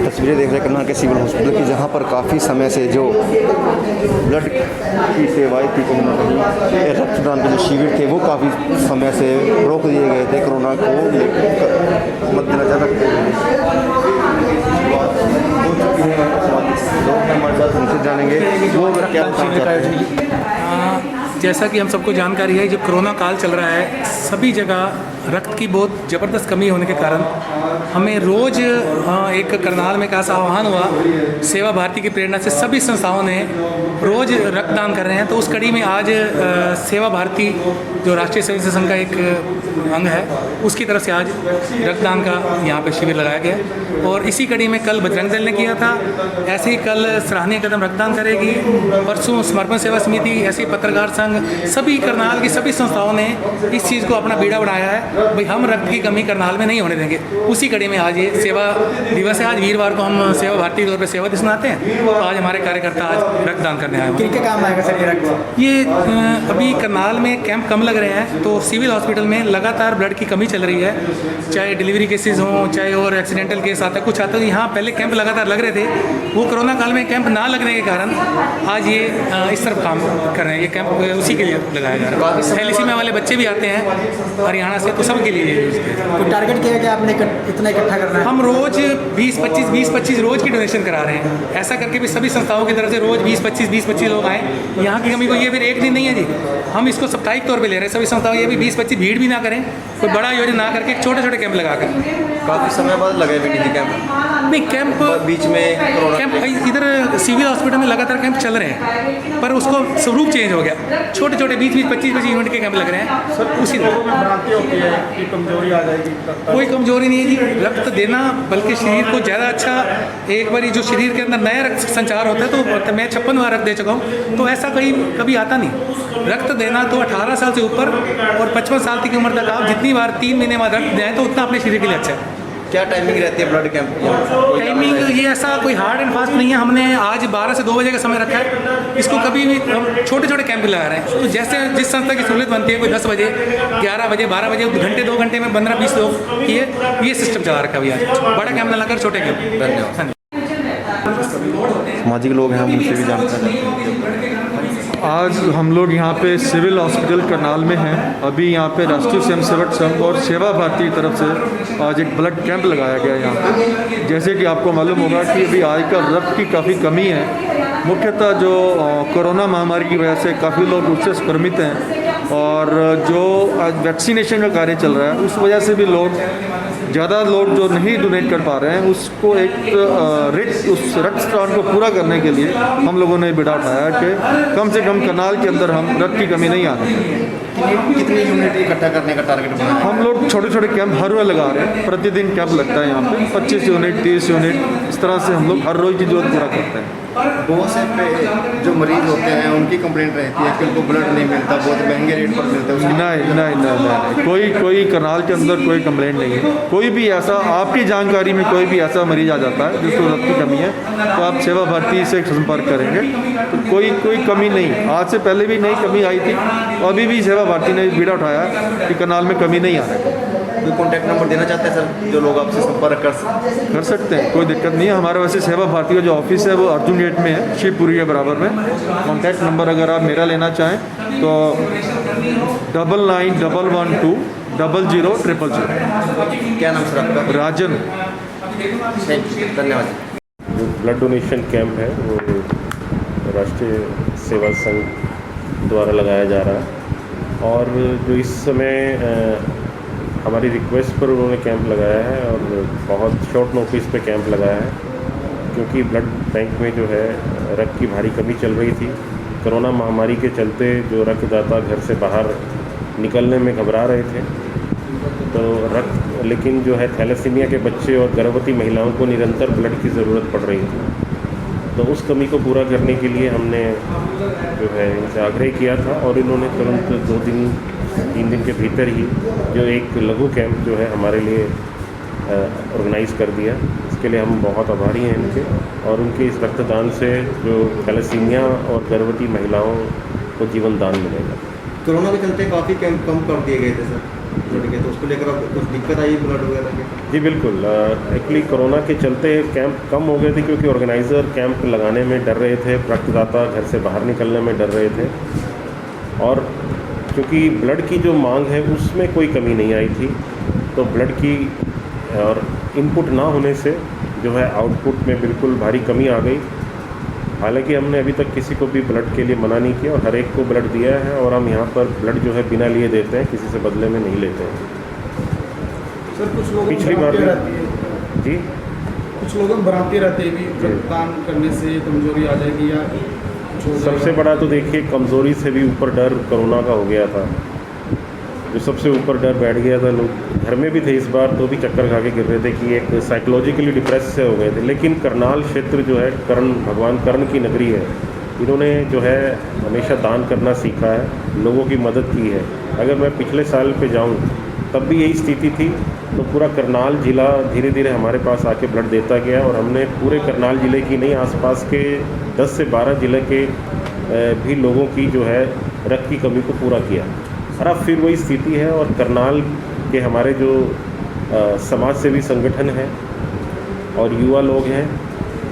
तस्वीरें देख रहे हैं करनाल के सिविल हॉस्पिटल की, जहां पर काफ़ी समय से जो ब्लड की सेवाएं थी, रक्तदान के जो शिविर थे वो काफ़ी समय से रोक दिए गए थे कोरोना को मद्देनजर रखते हुए। हो चुकी है, लोग हमारे साथ उनसे जानेंगे वो क्या बताना चाहते हैं। जैसा कि हम सबको जानकारी है, जब कोरोना काल चल रहा है सभी जगह रक्त की बहुत ज़बरदस्त कमी होने के कारण हमें रोज़ एक करनाल में ऐसा आह्वान हुआ, सेवा भारती की प्रेरणा से सभी संस्थाओं ने रोज़ रक्तदान कर रहे हैं। तो उस कड़ी में आज सेवा भारती जो राष्ट्रीय स्वयं सेवक संघ का एक अंग है, उसकी तरफ से आज रक्तदान का यहाँ पे शिविर लगाया गया। और इसी कड़ी में कल बजरंग दल ने किया था, ऐसे ही कल सराहनीय कदम रक्तदान करेगी, परसों समर्पण सेवा समिति, ऐसे पत्रकार संघ, सभी करनाल की सभी संस्थाओं ने इस चीज़ को अपना बीड़ा बढ़ाया है, भाई हम रक्त की कमी करनाल में नहीं होने देंगे। उसी कड़ी में आज ये सेवा दिवस है। आज वीरवार को हम सेवा भारती तौर पर सेवा दिवस मनाते हैं, तो आज हमारे कार्यकर्ता आज रक्तदान करने आए हैं। किनके काम आएगा सर ये रक्त? ये अभी करनाल में कैंप कम लग रहे हैं, तो सिविल हॉस्पिटल में लगातार ब्लड की कमी चल रही है, चाहे डिलीवरी केसेस हों, चाहे और एक्सीडेंटल केस आता है, कुछ आता है। यहाँ पहले कैंप लगातार लग रहे थे, वो कोरोना काल में कैंप ना लगने के कारण आज ये इस तरफ काम कर रहे हैं। ये कैंप उसी के लिए लगाया जा रहा है। थैलेसीमिया वाले बच्चे भी आते हैं हरियाणा से, तो सबके लिए तो टारगेट किया कि आपने इतना इकट्ठा करना है? हम रोज 20-25 रोज की डोनेशन करा रहे हैं। ऐसा करके भी सभी संस्थाओं की तरफ से रोज 20-25 लोग आए। यहाँ की कमी को ये फिर एक दिन नहीं है जी, हम इसको साप्ताहिक तौर पे ले रहे हैं। सभी संस्थाओं ये भी 20-25 भीड़ भी ना करें, कोई बड़ा आयोजन ना करके छोटे छोटे कैंप लगाकर। काफ़ी समय बाद लगे भी नहीं कैंप, नहीं कैंप बीच में कैंप इधर सिविल हॉस्पिटल में लगातार कैंप चल रहे हैं, पर उसको स्वरूप चेंज हो गया। छोटे छोटे 20-25 यूनिट के कैंप लग रहे हैं। सर उसी होती है कि कमजोरी आ जाएगी? कोई कमजोरी नहीं है जी, रक्त देना बल्कि शरीर को ज़्यादा अच्छा, एक बार जो शरीर के अंदर नया रक्त संचार होता है, तो मैं 56 बार रक्त दे चुका हूँ, तो ऐसा कभी आता नहीं। रक्त देना तो 18 साल से ऊपर और 55 साल की उम्र तक आप जितनी बार 3 महीने बाद रक्त दें तो उतना अपने शरीर के लिए अच्छा है। क्या टाइमिंग रहती है ब्लड कैंप? टाइमिंग ये ऐसा कोई हार्ड एंड फास्ट नहीं है। हमने आज 12 से 2 बजे का समय रखा है। इसको कभी भी हम छोटे छोटे कैंप लगा रहे हैं, तो जैसे जिस संस्था की सहूलियत बनती है, कोई 10 बजे, 11 बजे, 12 बजे, घंटे 2 घंटे में 15-20 लोग किए, ये सिस्टम चला रखा है। अभी आज बड़ा कैंप ना लगाकर छोटे कैंप। धन्यवाद। सामाजिक लोग हैं, हम उनसे भी जानना चाहते हैं। आज हम लोग यहाँ पे सिविल हॉस्पिटल करनाल में हैं। अभी यहाँ पे राष्ट्रीय स्वयं सेवक संघ और सेवा भारती की तरफ से आज एक ब्लड कैंप लगाया गया यहाँ पे। जैसे कि आपको मालूम होगा कि अभी आजकल रक्त की काफ़ी कमी है, मुख्यतः जो कोरोना महामारी की वजह से काफ़ी लोग उससे संक्रमित हैं, और जो आज वैक्सीनेशन का कार्य चल रहा है उस वजह से भी ज़्यादा लोग जो नहीं डोनेट कर पा रहे हैं, उसको एक उस रक्तदान को पूरा करने के लिए हम लोगों ने बिड़ा उठाया कि कम से कम करनाल के अंदर हम रक्त की कमी नहीं आने दें। कितनी यूनिट इकट्ठा करने का टारगेट बनाया? हम लोग छोटे छोटे कैंप हर रोज लगा रहे हैं। प्रतिदिन कैंप लगता है यहाँ पे 25 यूनिट 30 यूनिट, इस तरह से हम लोग हर रोज़ की जरूरत पूरा करते हैं। बहुत से जो मरीज होते हैं उनकी कंप्लेंट रहती है कि उनको ब्लड नहीं मिलता, बहुत महंगे रेट पर मिलता है। नहीं, कोई करनाल के अंदर कोई कंप्लेंट नहीं है। कोई भी ऐसा आपकी जानकारी में कोई भी ऐसा मरीज आ जाता है जिसको रक्त की कमी है, तो आप सेवा भारती से संपर्क करेंगे, तो कोई कमी नहीं। आज से पहले भी नहीं कमी आई थी, अभी भी सेवा भारती ने बीड़ा उठाया कि करनाल में कमी नहीं आ रही। कोई कॉन्टैक्ट नंबर देना चाहते हैं सर, जो लोग आपसे संपर्क कर सकते हैं? कोई दिक्कत नहीं है। हमारे वैसे सेवा भारती का जो ऑफिस है वो अर्जुन गेट में है, शिवपुरी के बराबर में। कॉन्टैक्ट नंबर अगर आप मेरा लेना चाहें तो 991112 0000। क्या नाम सर आपका? राजन। धन्यवाद। जो ब्लड डोनेशन कैंप है वो राष्ट्रीय सेवा संघ द्वारा लगाया जा रहा है, और जो इस समय हमारी रिक्वेस्ट पर उन्होंने कैंप लगाया है, और बहुत शॉर्ट नोटिस पे कैंप लगाया है, क्योंकि ब्लड बैंक में जो है रक्त की भारी कमी चल रही थी। कोरोना महामारी के चलते जो रक्तदाता घर से बाहर निकलने में घबरा रहे थे, तो रक्त, लेकिन जो है थैलेसीमिया के बच्चे और गर्भवती महिलाओं को निरंतर ब्लड की ज़रूरत पड़ रही थी। तो उस कमी को पूरा करने के लिए हमने जो है इनसे आग्रह किया था और इन्होंने तुरंत 2-3 दिन के भीतर ही जो एक लघु कैंप जो है हमारे लिए ऑर्गेनाइज़ कर दिया। इसके लिए हम बहुत आभारी हैं इनके, और उनके इस रक्तदान से जो थैलेसीमिया और गर्भवती महिलाओं को जीवन दान मिलेगा। कोरोना के चलते काफ़ी कैंप कम कर दिए गए थे सर ब्लड के, तो उसको लेकर अब कुछ दिक्कत आई ब्लड वगैरह की? जी बिल्कुल, एक्चुअली कोरोना के चलते कैंप कम हो गए थे क्योंकि ऑर्गेनाइज़र कैंप लगाने में डर रहे थे, रक्तदाता घर से बाहर निकलने में डर रहे थे, और क्योंकि ब्लड की जो मांग है उसमें कोई कमी नहीं आई थी, तो ब्लड की और इनपुट ना होने से जो है आउटपुट में बिल्कुल भारी कमी आ गई। हालांकि हमने अभी तक किसी को भी ब्लड के लिए मना नहीं किया और हर एक को ब्लड दिया है, और हम यहाँ पर ब्लड जो है बिना लिए देते हैं, किसी से बदले में नहीं लेते हैं। सर कुछ लोग पिछली बार जी कुछ लोग भ्रांति रहते हैं भी रक्तदान करने से कमजोरी आ जाएगी या कुछ हो सबसे जाएगा। बड़ा तो देखिए कमज़ोरी से भी ऊपर डर कोरोना का हो गया था, जो सबसे ऊपर डर बैठ गया था। लोग घर में भी थे इस बार, तो भी चक्कर खा के गिर रहे थे कि एक साइकोलॉजिकली डिप्रेस से हो गए थे। लेकिन करनाल क्षेत्र जो है भगवान कर्ण की नगरी है, इन्होंने जो है हमेशा दान करना सीखा है, लोगों की मदद की है। अगर मैं पिछले साल पे जाऊं तब भी यही स्थिति थी, तो पूरा करनाल ज़िला धीरे धीरे हमारे पास आके ब्लड देता गया, और हमने पूरे करनाल ज़िले की नहीं, आसपास के 10 से 12 ज़िले के भी लोगों की जो है रक्त की कमी को पूरा किया। और अब फिर वही स्थिति है, और करनाल के हमारे जो समाज सेवी संगठन हैं और युवा लोग हैं,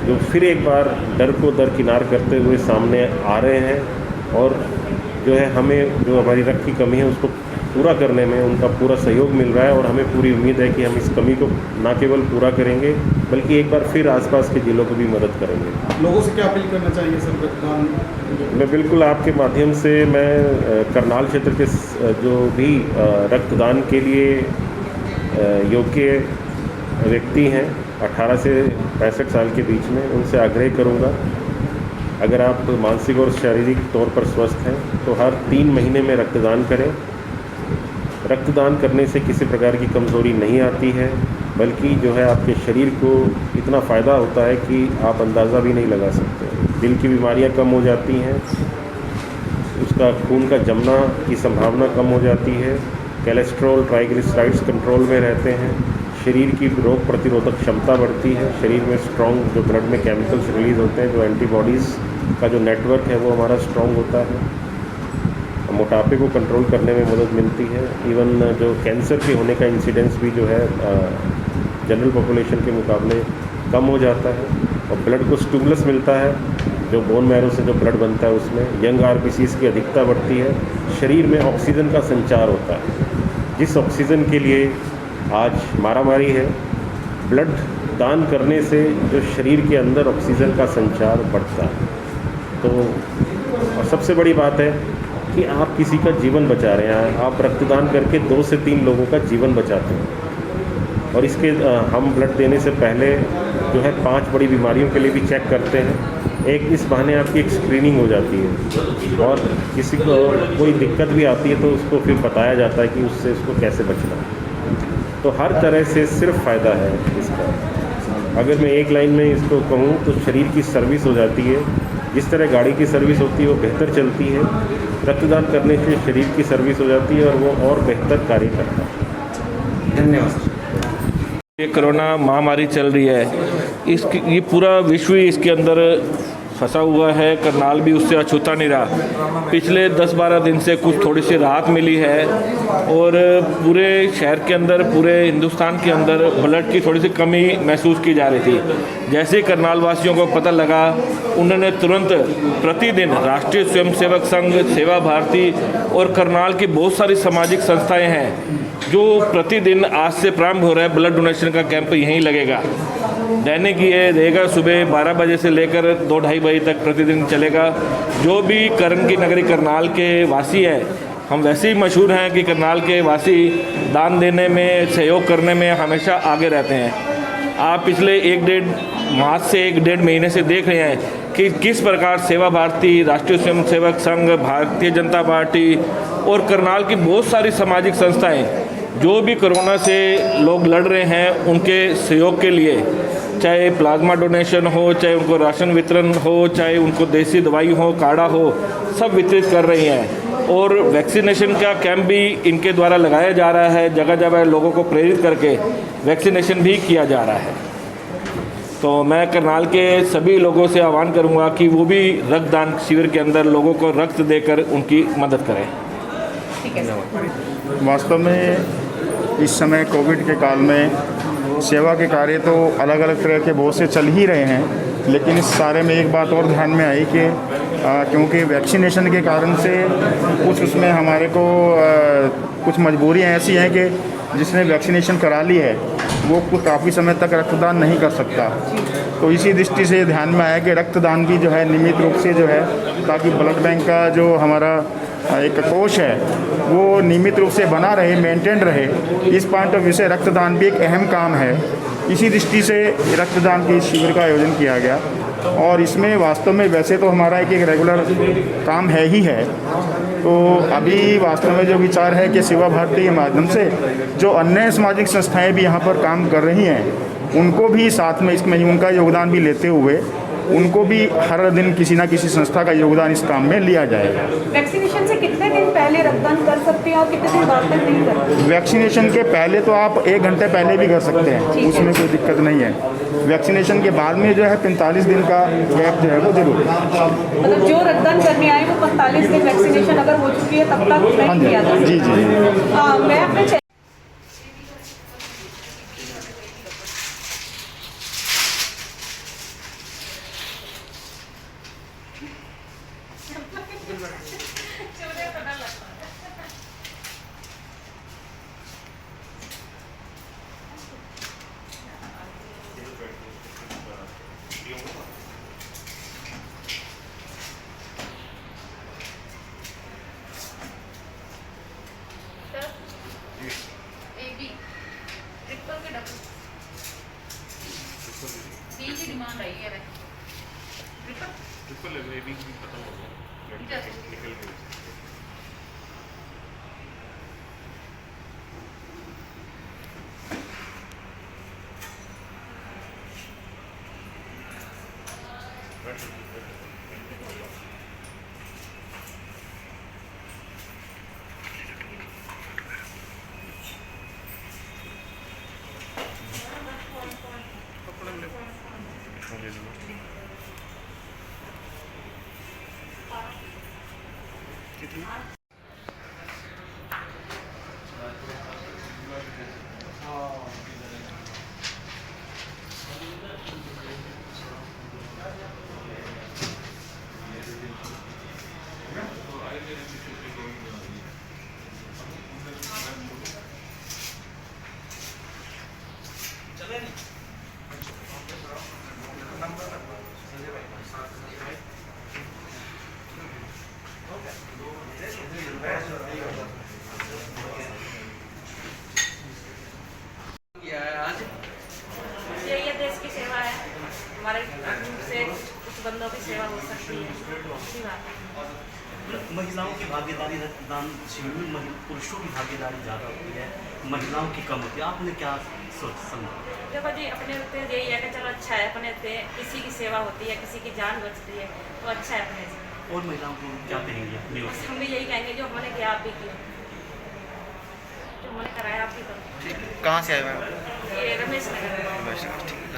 जो फिर एक बार डर को दरकिनार करते हुए सामने आ रहे हैं, और जो है हमें जो हमारी रक्त की कमी है उसको पूरा करने में उनका पूरा सहयोग मिल रहा है, और हमें पूरी उम्मीद है कि हम इस कमी को ना केवल पूरा करेंगे बल्कि एक बार फिर आसपास के ज़िलों को भी मदद करेंगे। लोगों से क्या अपील करना चाहिए सर रक्तदान? मैं बिल्कुल आपके माध्यम से मैं करनाल क्षेत्र के जो भी रक्तदान के लिए योग्य व्यक्ति हैं 18 से 65 साल के बीच में, उनसे आग्रह करूंगा, अगर आप मानसिक और शारीरिक तौर पर स्वस्थ हैं तो हर 3 महीने में रक्तदान करें। रक्तदान करने से किसी प्रकार की कमज़ोरी नहीं आती है, बल्कि जो है आपके शरीर को इतना फ़ायदा होता है कि आप अंदाज़ा भी नहीं लगा सकते। दिल की बीमारियां कम हो जाती हैं, उसका खून का जमना की संभावना कम हो जाती है, कोलेस्ट्रॉल ट्राइग्लिसराइड्स कंट्रोल में रहते हैं, शरीर की रोग प्रतिरोधक क्षमता बढ़ती है, शरीर में स्ट्रॉन्ग जो ब्लड में केमिकल्स रिलीज़ होते हैं, जो एंटीबॉडीज़ का जो नेटवर्क है वो हमारा स्ट्रॉन्ग होता है, मोटापे को कंट्रोल करने में मदद मिलती है। इवन जो कैंसर के होने का इंसिडेंस भी जो है जनरल पॉपुलेशन के मुकाबले कम हो जाता है, और ब्लड को स्टिमुलस मिलता है, जो बोन मैरो से जो ब्लड बनता है उसमें यंग आरबीसीज़ की अधिकता बढ़ती है, शरीर में ऑक्सीजन का संचार होता है, जिस ऑक्सीजन के लिए आज मारामारी है। ब्लड दान करने से जो शरीर के अंदर ऑक्सीजन का संचार बढ़ता है। तो और सबसे बड़ी बात है कि आप किसी का जीवन बचा रहे हैं, आप रक्तदान करके 2 से 3 लोगों का जीवन बचाते हैं। और इसके हम ब्लड देने से पहले जो है 5 बड़ी बीमारियों के लिए भी चेक करते हैं। एक इस बहाने आपकी एक स्क्रीनिंग हो जाती है, और किसी को कोई दिक्कत भी आती है तो उसको फिर बताया जाता है कि उससे उसको कैसे बचना है। तो हर तरह से सिर्फ फ़ायदा है इसका। अगर मैं एक लाइन में इसको कहूँ तो शरीर की सर्विस हो जाती है, जिस तरह गाड़ी की सर्विस होती है वो बेहतर चलती है, रक्तदान करने से शरीर की सर्विस हो जाती है और वो और बेहतर कार्य करता है। धन्यवाद। ये कोरोना महामारी चल रही है, ये पूरा विश्व ही इसके अंदर फंसा हुआ है। करनाल भी उससे अछूता नहीं रहा। पिछले 10-12 दिन से कुछ थोड़ी सी राहत मिली है, और पूरे शहर के अंदर, पूरे हिंदुस्तान के अंदर ब्लड की थोड़ी सी कमी महसूस की जा रही थी। जैसे ही करनाल वासियों को पता लगा, उन्होंने तुरंत प्रतिदिन राष्ट्रीय स्वयंसेवक संघ, सेवा भारती और करनाल की बहुत सारी सामाजिक संस्थाएं हैं जो प्रतिदिन आज से प्रारंभ हो रहा है ब्लड डोनेशन का कैंप यहीं लगेगा। दैनिक ये रहेगा, सुबह 12 बजे से लेकर 2-2:30 बजे तक प्रतिदिन चलेगा। जो भी कर्ण की नगरी करनाल के वासी हैं, हम वैसे ही मशहूर हैं कि करनाल के वासी दान देने में, सहयोग करने में हमेशा आगे रहते हैं। आप पिछले 1-1.5 मास से 1-1.5 महीने से देख रहे हैं कि किस प्रकार सेवा भारती, राष्ट्रीय स्वयंसेवक संघ, भारतीय जनता पार्टी और करनाल की बहुत सारी सामाजिक संस्थाएं जो भी कोरोना से लोग लड़ रहे हैं, उनके सहयोग के लिए चाहे प्लाज्मा डोनेशन हो, चाहे उनको राशन वितरण हो, चाहे उनको देसी दवाई हो, काढ़ा हो, सब वितरित कर रही हैं। और वैक्सीनेशन का कैंप भी इनके द्वारा लगाया जा रहा है, जगह जगह लोगों को प्रेरित करके वैक्सीनेशन भी किया जा रहा है। तो मैं करनाल के सभी लोगों से आह्वान करूंगा कि वो भी रक्तदान शिविर के अंदर लोगों को रक्त देकर उनकी मदद करें। वास्तव में इस समय कोविड के काल में सेवा के कार्य तो अलग अलग तरह के बहुत से चल ही रहे हैं, लेकिन इस सारे में एक बात और ध्यान में आई कि क्योंकि वैक्सीनेशन के कारण से कुछ उसमें हमारे को कुछ मजबूरियां ऐसी हैं कि जिसने वैक्सीनेशन करा ली है वो कुछ काफ़ी समय तक रक्तदान नहीं कर सकता। तो इसी दृष्टि से ध्यान में आया कि रक्तदान भी जो है नियमित रूप से जो है, ताकि ब्लड बैंक का जो हमारा एक कोष है वो नियमित रूप से बना रहे, मेंटेन रहे। इस पॉइंट ऑफ व्यू से रक्तदान भी एक अहम काम है। इसी दृष्टि से रक्तदान के शिविर का आयोजन किया गया और इसमें वास्तव में वैसे तो हमारा एक रेगुलर काम है ही है। तो अभी वास्तव में जो विचार है कि सेवा भारती के माध्यम से जो अन्य सामाजिक संस्थाएं भी यहाँ पर काम कर रही हैं उनको भी साथ में इसमें उनका योगदान भी लेते हुए उनको भी हर दिन किसी ना किसी संस्था का योगदान इस काम में लिया जाएगा। वैक्सीनेशन से कितने दिन पहले रक्तदान कर सकते हैं और कितने दिन बाद तक नहीं कर सकते? वैक्सीनेशन के पहले तो आप 1 घंटे पहले भी कर सकते हैं, उसमें कोई दिक्कत नहीं है। वैक्सीनेशन के बाद में जो है 45 दिन का गैप जो है वो जरूर है। मतलब जो रक्तदान करने आए वो 45 दिन वैक्सीनेशन अगर हो चुकी है तब तक नहीं किया जा सकता। जी जी। मैं अपने डिमांड आई है ट्रिपल एबी की खत्म हो गया निकल गई। यही देश की सेवा है, हमारे से कुछ बंदों की सेवा हो सकती है, अच्छी बात है। महिलाओं की भागीदारी रक्तदान शिविर में पुरुषों की भागीदारी ज़्यादा होती है, महिलाओं की कम होती है। आपने क्या सोच समझा? देखो जी, अपने होते यही है कि चलो अच्छा है, अपने होते किसी की सेवा होती है, किसी की जान बचती है, तो अच्छा है अपने से। और महिलाओं को क्या कहेंगे अपनी ओर से? हम भी यही कहेंगे जो हमने किया आप भी किया, जो हमने कराया आप भी करो। ठीक है, कहाँ से आए मैम? ये रमेश नगर। ठीक है।